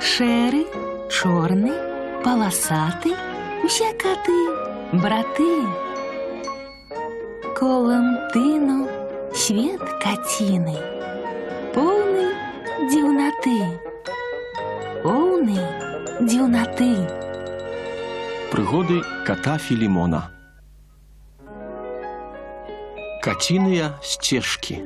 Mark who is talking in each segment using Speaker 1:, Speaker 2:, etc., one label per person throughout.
Speaker 1: Шэры, чорны, паласаты, усе каты, браты. Колам тыну свет каціны, поўны дзіўнаты, поўны дзіўнаты.
Speaker 2: Прыгоды кота Філімона. Каціныя сцежкі.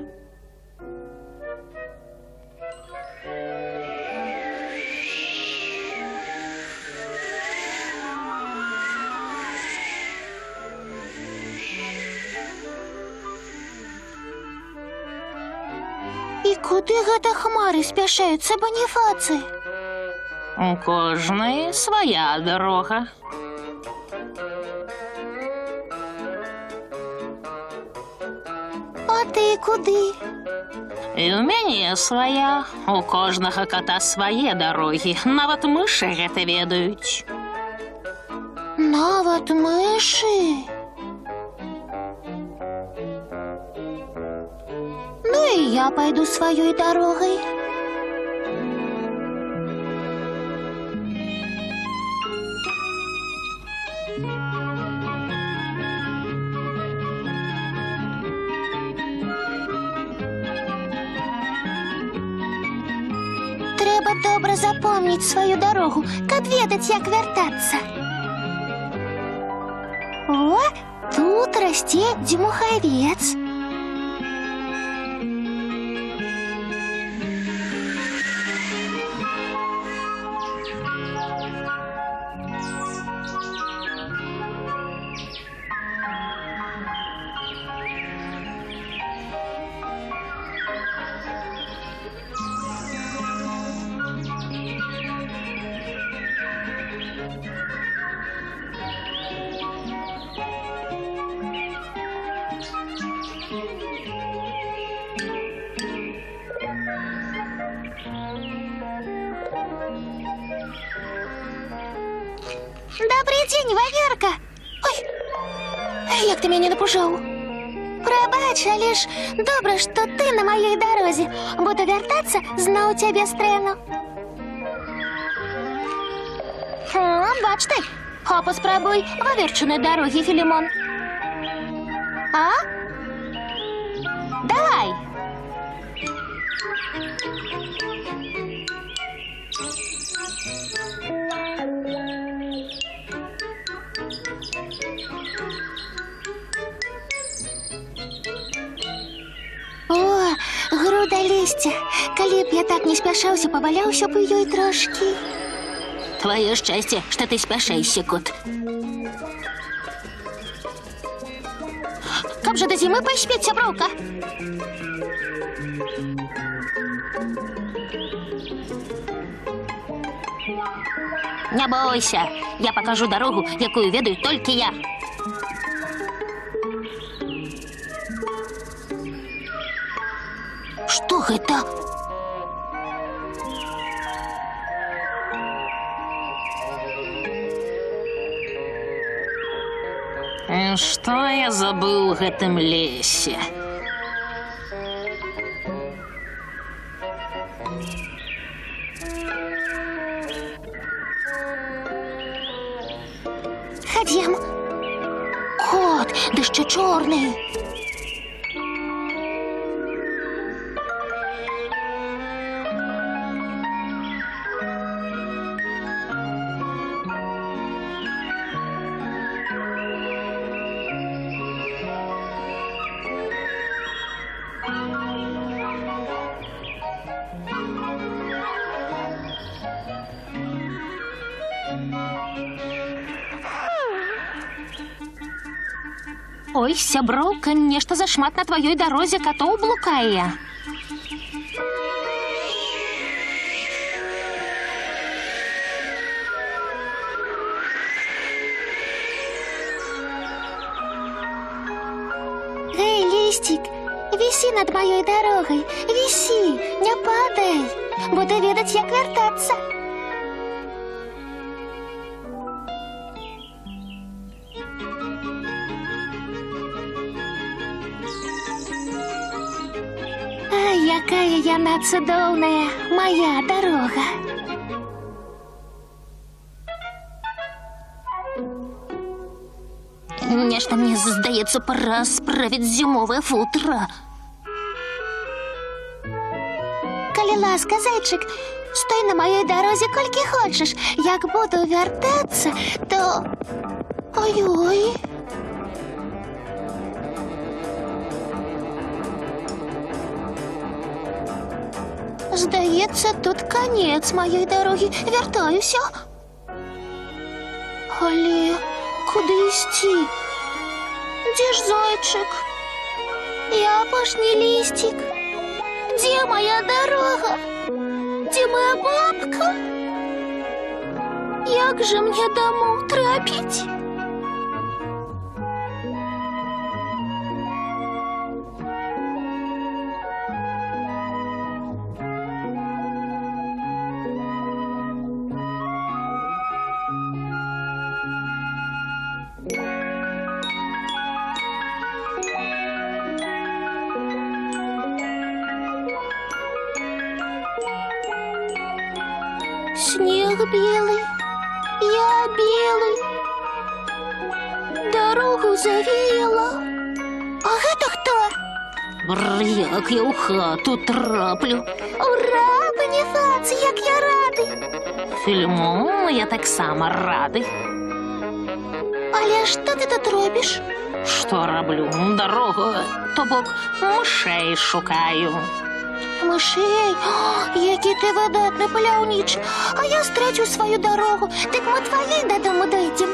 Speaker 3: І куды гэта хмары спяшаюцца, Баніфацый?
Speaker 4: У кожнай свая дарога.
Speaker 3: А ты куды?
Speaker 4: І ў мяне свая. У кожнага кота свае дарогі. Нават мышы гэта ведаюць.
Speaker 3: Нават мышы? Ну і я пайду сваёй дарогай. Трэба добра запомніць сваю дарогу, каб ведаць, як вяртацца. О, тут расце дзьмухавец. Добрый день, Ваверка! Ой, як ты мяне напужаў. Прабач, але ж добра, што ты на маёй дарозе. Буду вяртацца, зноў цябе стрэну. Бач ты, а паспрабуй ваверчанай дарогі, Філімон. А? Давай! О, груда лісця. Калі б я так не спяшаўся, паваляўся б у ёй трошкі.
Speaker 4: Твоё шчасце, што ты спяшаешся, кот.
Speaker 3: Каб жа да зімы паспець, сяброўка.
Speaker 4: Не бойся, я покажу дорогу, якую ведаю толькі я.
Speaker 3: Што гэта?
Speaker 4: Што я забыл в гэтым лесе?
Speaker 3: Ходім. Кот, да ще чорний.
Speaker 4: Ой, сяброўка, нешта зашмат на тваёй дарозе катоў блукае.
Speaker 3: Гэй, лістик, вісі над маёй дарогай, вісі, не падай, буду ведаць, як вяртацца. Якая яна цудоўная, моя дорога. Нешта мне здаецца, пора справіць зімовае футра. Калі ласка, зайчык, стой на маёй дарозе колькі хочаш. Як буду вяртацца, то... Ой-ой. Здаецца, тут канец маёй дарогі. Вяртаюся. Але куды ісці? Дзе ж зайчык? І апошні лісцік. Дзе моя дорога? Дзе моя бабка? Як же мне домой трапіць? Снег белый, я белый, дорогу завеяла. А гэта хто? Як я ў хату траплю. Ура, Боніфацый, як я рады.
Speaker 4: Філімон, я таксама рады.
Speaker 3: Але што ты тут робіш?
Speaker 4: Што раблю? Дарогу, то бок мышэй шукаю.
Speaker 3: Мышей? О, які ты выдатны паляўніч. А я страчу сваю дарогу. Дык мы тваёй дадому дойдзем.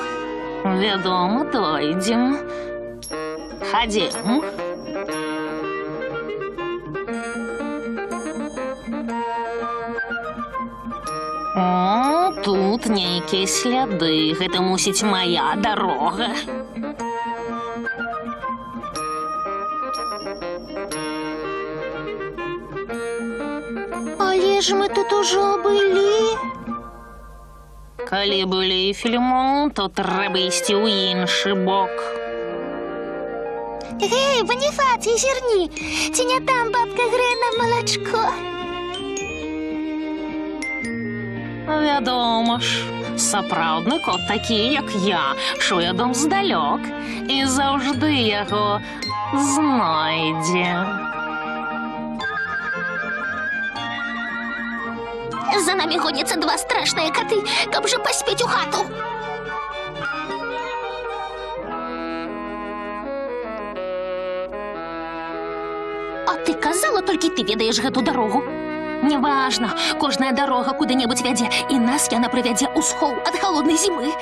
Speaker 4: Вядома, дойдзем. Хадзем. О, тут нейкія сляды. Гэта мусіць моя дарога.
Speaker 3: Але ж мы тут ужо былі.
Speaker 4: Калі былі, Філімон, то трэба ісці ў іншы бок.
Speaker 3: Гей, Боніфацый, зірні, ці не там бабка грэе нам малачко?
Speaker 4: Вядома ж, сапраўдны кот такі, як я, чуе дом здалёк і заўжды яго знайдзе.
Speaker 3: За нами гоняцца два страшныя каты, каб жа паспець у хату. А ты казала, толькі ты ведаеш гэту дарогу? Неважна, кожная дарога куды-небудзь вядзе, і нас яна прывядзе ў схоў ад халоднай зімы.